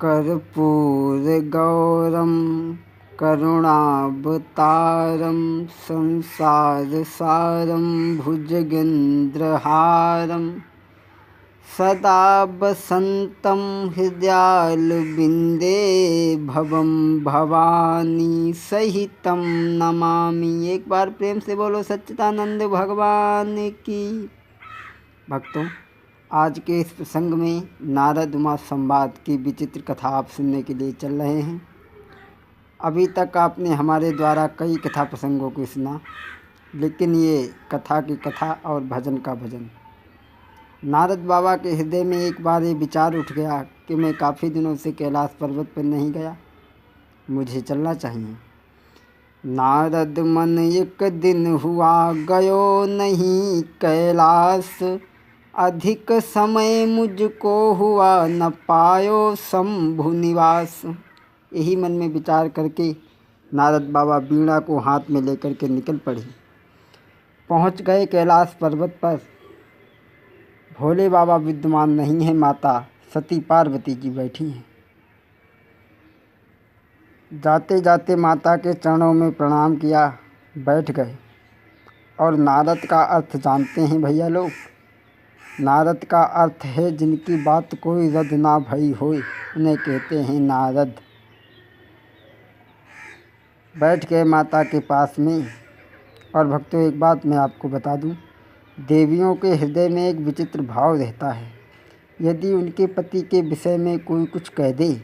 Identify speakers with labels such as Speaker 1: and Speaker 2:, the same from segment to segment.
Speaker 1: कर्पूरगौरं करुणावतारं संसारसारं भुजगेन्द्रहारं सदा वसन्तं हृदयारविन्दे भवं भवानी सहितं नमामि। एक बार प्रेम से बोलो सच्चिदानंद भगवान की। भक्तों, आज के इस प्रसंग में नारद उमा संवाद की विचित्र कथा आप सुनने के लिए चल रहे हैं। अभी तक आपने हमारे द्वारा कई कथा प्रसंगों को सुना, लेकिन ये कथा की कथा और भजन का भजन। नारद बाबा के हृदय में एक बार ये विचार उठ गया कि मैं काफ़ी दिनों से कैलाश पर्वत पर नहीं गया, मुझे चलना चाहिए। नारद मन एक दिन हुआ गयो नहीं कैलाश, अधिक समय मुझको हुआ न पायो शंभु निवास। यही मन में विचार करके नारद बाबा वीणा को हाथ में लेकर के निकल पड़े। पहुंच गए कैलाश पर्वत पर। भोले बाबा विद्यमान नहीं है, माता सती पार्वती जी बैठी हैं। जाते जाते माता के चरणों में प्रणाम किया, बैठ गए। और नारद का अर्थ जानते हैं भैया लोग। नारद का अर्थ है जिनकी बात कोई रद्द ना भई होए, उन्हें कहते हैं नारद। बैठ गए माता के पास में। और भक्तों, एक बात मैं आपको बता दूं, देवियों के हृदय में एक विचित्र भाव रहता है। यदि उनके पति के विषय में कोई कुछ कह दे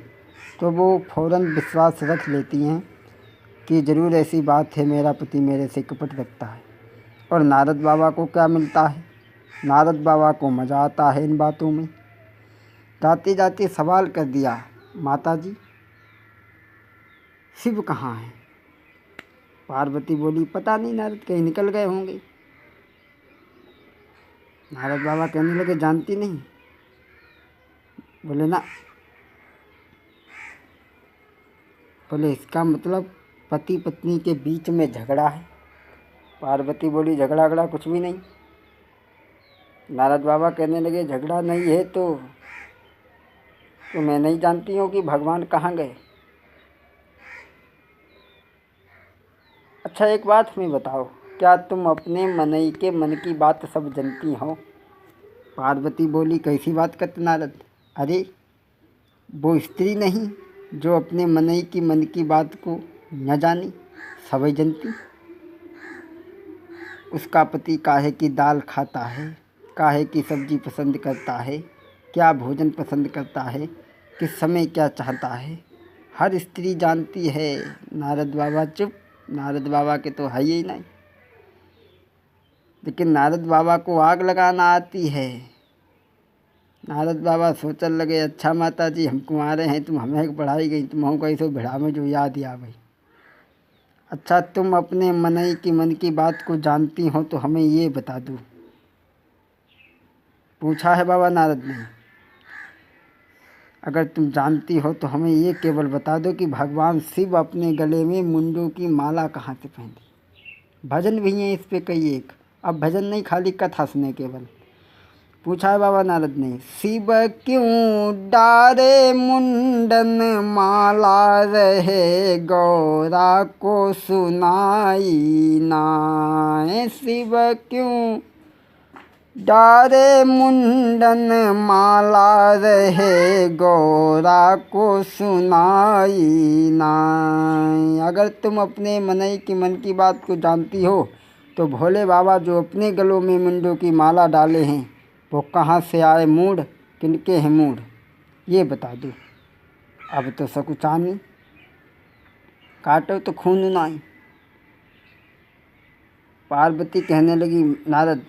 Speaker 1: तो वो फौरन विश्वास रख लेती हैं कि ज़रूर ऐसी बात है, मेरा पति मेरे से कपट रखता है। और नारद बाबा को क्या मिलता है? नारद बाबा को मज़ा आता है इन बातों में। जाते जाते सवाल कर दिया, माता जी शिव कहाँ हैं? पार्वती बोली, पता नहीं नारद, कहीं निकल गए होंगे। नारद बाबा कहने लगे, जानती नहीं? बोले ना। बोले इसका मतलब पति पत्नी के बीच में झगड़ा है। पार्वती बोली, झगड़ा कुछ भी नहीं। नारद बाबा कहने लगे, झगड़ा नहीं है तो मैं नहीं जानती हूँ कि भगवान कहाँ गए। अच्छा, एक बात हमें बताओ, क्या तुम अपने मनई के मन की बात सब जानती हो? पार्वती बोली, कैसी बात करते नारद? अरे वो स्त्री नहीं जो अपने मनई की मन की बात को न जानी, सभी जानती। उसका पति काहे की दाल खाता है, काहे की सब्जी पसंद करता है, क्या भोजन पसंद करता है, किस समय क्या चाहता है, हर स्त्री जानती है। नारद बाबा चुप। नारद बाबा के तो है ही नहीं। लेकिन नारद बाबा को आग लगाना आती है। नारद बाबा सोचने लगे, अच्छा माता जी, हम कुंवारे हैं, तुम हमें पढ़ाई गई, तुम हो कैसे भिड़ा में जो याद आ भाई। अच्छा, तुम अपने मनई की मन की बात को जानती हो तो हमें ये बता दो। पूछा है बाबा नारद ने, अगर तुम जानती हो तो हमें ये केवल बता दो कि भगवान शिव अपने गले में मुंडों की माला कहाँ से पहनती। भजन भी हैं इस पे कई एक। अब भजन नहीं, खाली कथा सुने केवल। पूछा है बाबा नारद ने, शिव क्यों डारे मुंडन माला रहे गौरा को सुनाई ना। शिव क्यों डारे मुंडन माला रहे गौरा को सुनाई ना। अगर तुम अपने मनई की मन की बात को जानती हो तो भोले बाबा जो अपने गलों में मुंडों की माला डाले हैं वो कहाँ से आए मूड, किनके हैं मूड, ये बता दो। अब तो सकुचानी, काटो तो खून नाई। पार्वती कहने लगी, नारद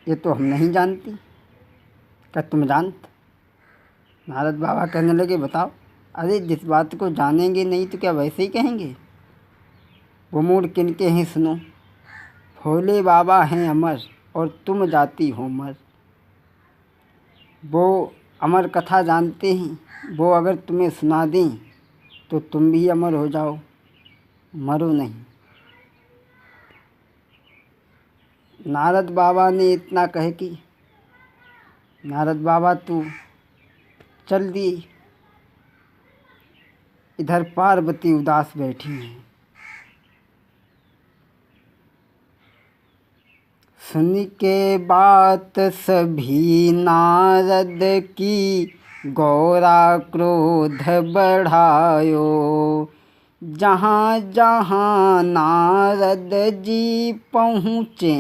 Speaker 1: ये तो हम नहीं जानती, क्या तुम जानते? नारद बाबा कहने लगे, बताओ। अरे जिस बात को जानेंगे नहीं तो क्या वैसे ही कहेंगे? वो मूड किनके हैं सुनो। भोले बाबा हैं अमर और तुम जाती हो मर। वो अमर कथा जानते हैं, वो अगर तुम्हें सुना दें तो तुम भी अमर हो जाओ, मरो नहीं। नारद बाबा ने इतना कहे कि नारद बाबा तू चल दिए। इधर पार्वती उदास बैठी हैं। सुन के बात सभी नारद की, गौरा क्रोध बढ़ायो। जहाँ जहाँ नारद जी पहुँचे,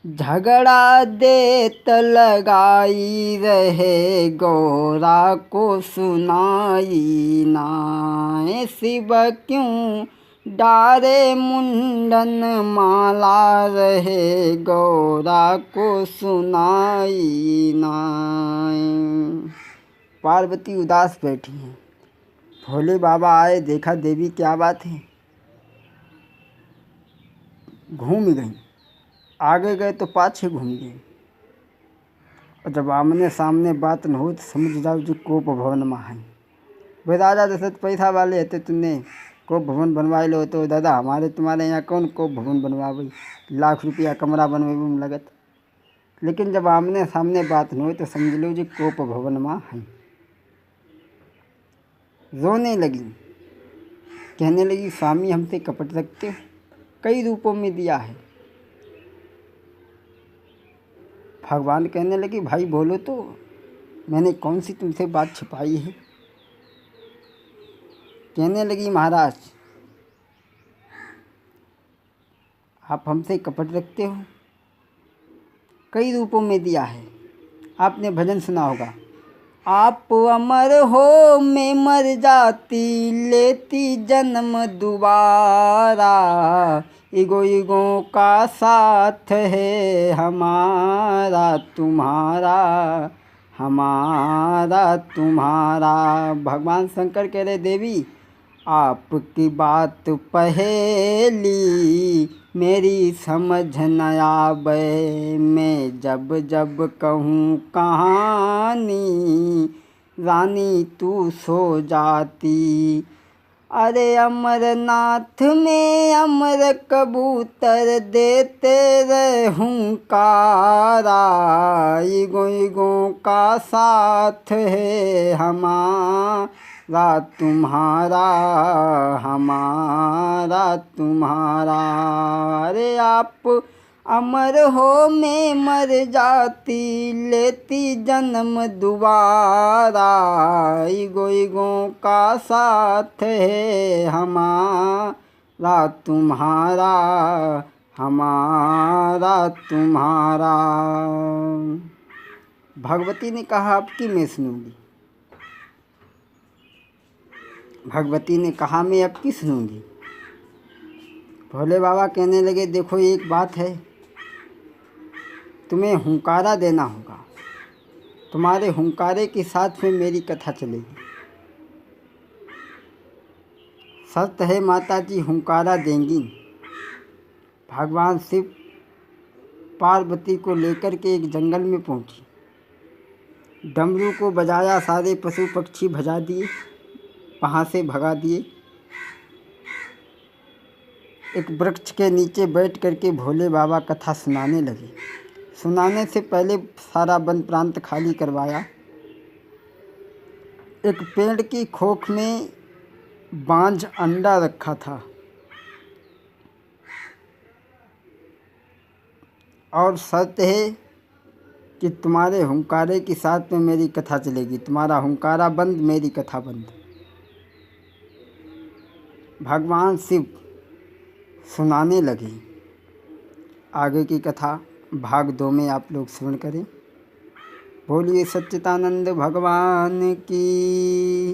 Speaker 1: झगड़ा देत लगाई रहे। गौरा को सुनाई नाय, शिव क्यों डारे मुंडन माला रहे। गौरा को सुनाई नाय। पार्वती उदास बैठी हैं। भोले बाबा आए, देखा देवी क्या बात है, घूम गई। आगे गए तो पाछे घूम गए। और जब आमने सामने बात न हो तो समझ जाओ जो कोप भवन में है। भाई राजा दशरथ पैसा वाले होते, तुमने कोप भवन बनवाए लो। तो दादा हमारे तुम्हारे यहाँ कौन कोप भवन बनवावे, लाख रुपया कमरा बनवे में लगत। लेकिन जब आमने सामने बात न हो तो समझ लो जो कोप भवन में है। रोने लगी, कहने लगी स्वामी हमसे कपट रखते हो, कई रूपों में दिया है। भगवान कहने लगे भाई बोलो तो, मैंने कौन सी तुमसे बात छिपाई है। कहने लगी महाराज आप हमसे कपट रखते हो, कई रूपों में दिया है। आपने भजन सुना होगा, आप अमर हो मैं मर जाती, लेती जन्म दोबारा। इगो इगो का साथ है हमारा तुम्हारा, हमारा तुम्हारा। भगवान शंकर कह रहे देवी आपकी बात पहेली, मेरी समझ न आवे। मैं जब जब कहूँ कहानी, रानी तू सो जाती। अरे अमरनाथ में अमर कबूतर देते रहूं कारा। इगो इगो का साथ है हमारा तुम्हारा, हमारा तुम्हारा। अरे आप अमर हो मैं मर जाती, लेती जन्म दोबारा। इगो इगो का साथ है हमारा तुम्हारा, हमारा तुम्हारा। भगवती ने कहा आपकी मैं सुनूंगी। भगवती ने कहा मैं आपकी सुनूंगी। भोले बाबा कहने लगे देखो एक बात है, तुम्हें हुंकारा देना होगा। तुम्हारे हुंकारे के साथ में मेरी कथा चलेगी। शर्त है माता जी हुंकारा देंगी। भगवान शिव पार्वती को लेकर के एक जंगल में पहुंची। डमरू को बजाया, सारे पशु पक्षी भजा दिए, वहाँ से भगा दिए। एक वृक्ष के नीचे बैठ करके भोले बाबा कथा सुनाने लगे। सुनाने से पहले सारा वन प्रांत खाली करवाया। एक पेड़ की खोख में बांझ अंडा रखा था और शर्त है कि तुम्हारे हुंकारे के साथ में मेरी कथा चलेगी। तुम्हारा हुंकारा बंद, मेरी कथा बंद। भगवान शिव सुनाने लगे। आगे की कथा भाग 2 में आप लोग श्रवण करें। बोलिए सच्चिदानंद भगवान की।